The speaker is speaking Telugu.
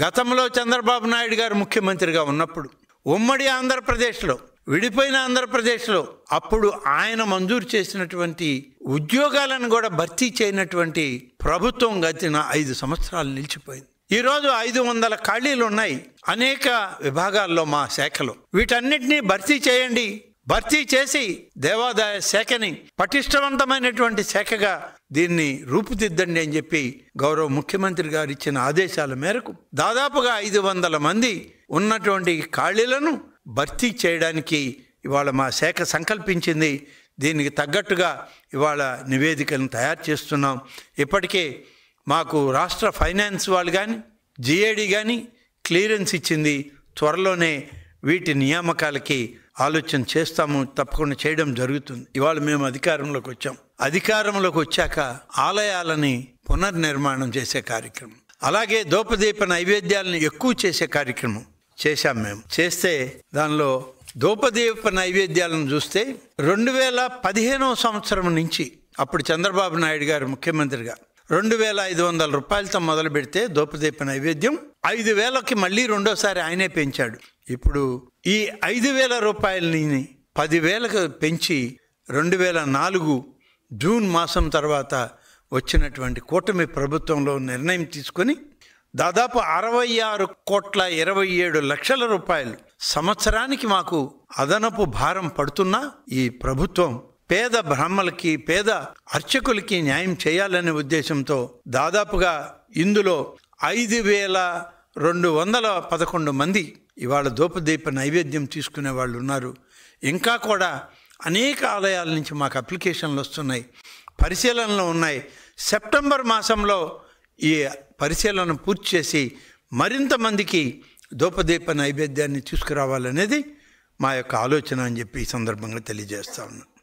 గతంలో చంద్రబాబు నాయుడు గారు ముఖ్యమంత్రిగా ఉన్నప్పుడు ఉమ్మడి ఆంధ్రప్రదేశ్లో, విడిపోయిన ఆంధ్రప్రదేశ్లో అప్పుడు ఆయన మంజూరు చేసినటువంటి ఉద్యోగాలను కూడా భర్తీ చేయనటువంటి ప్రభుత్వం గతిన 5 సంవత్సరాలు నిలిచిపోయింది. ఈరోజు 500 ఖాళీలు ఉన్నాయి అనేక విభాగాల్లో మా శాఖలో. వీటన్నిటినీ భర్తీ చేయండి, భర్తీ చేసి దేవాదాయ శాఖని పటిష్టవంతమైనటువంటి శాఖగా దీన్ని రూపుదిద్దండి అని చెప్పి గౌరవ ముఖ్యమంత్రి గారు ఇచ్చిన ఆదేశాల మేరకు దాదాపుగా 500 మంది ఉన్నటువంటి ఖాళీలను భర్తీ చేయడానికి ఇవాళ మా శాఖ సంకల్పించింది. దీనికి తగ్గట్టుగా ఇవాళ నివేదికలను తయారు చేస్తున్నాం. ఇప్పటికే మాకు రాష్ట్ర ఫైనాన్స్ వాళ్ళు కానీ జిఏడి కానీ క్లియరెన్స్ ఇచ్చింది. త్వరలోనే వీటి నియామకాలకి ఆలోచన చేస్తాము, తప్పకుండా చేయడం జరుగుతుంది. ఇవాళ మేము అధికారంలోకి వచ్చాం. అధికారంలోకి వచ్చాక ఆలయాలని పునర్నిర్మాణం చేసే కార్యక్రమం, అలాగే ధూపదీప నైవేద్యాలను ఎక్కువ చేసే కార్యక్రమం చేశాం. మేము చేస్తే దానిలో ధూపదీప నైవేద్యాలను చూస్తే 2015వ సంవత్సరం నుంచి, అప్పుడు చంద్రబాబు నాయుడు గారు ముఖ్యమంత్రిగా 2500 రూపాయలతో మొదలు పెడితే ధూపదీప నైవేద్యం 5000కి మళ్ళీ రెండోసారి ఆయనే పెంచాడు. ఇప్పుడు ఈ 5000 రూపాయలని 10,000కు పెంచి 2004 జూన్ మాసం తర్వాత వచ్చినటువంటి కూటమి ప్రభుత్వంలో నిర్ణయం తీసుకొని దాదాపు 66,27,00,000 రూపాయలు సంవత్సరానికి మాకు అదనపు భారం పడుతున్నా ఈ ప్రభుత్వం పేద బ్రాహ్మణులకి, పేద అర్చకులకి న్యాయం చేయాలనే ఉద్దేశంతో దాదాపుగా ఇందులో 5,211 మంది ఇవాళ ధూపదీప నైవేద్యం తీసుకునే వాళ్ళు ఉన్నారు. ఇంకా కూడా అనేక ఆలయాల నుంచి మాకు అప్లికేషన్లు వస్తున్నాయి, పరిశీలనలో ఉన్నాయి. సెప్టెంబర్ మాసంలో ఈ పరిశీలన పూర్తి చేసి మరింత మందికి ధూపదీప నైవేద్యాన్ని తీసుకురావాలనేది మా యొక్క ఆలోచన అని చెప్పి ఈ సందర్భంగా తెలియజేస్తా ఉన్నాను.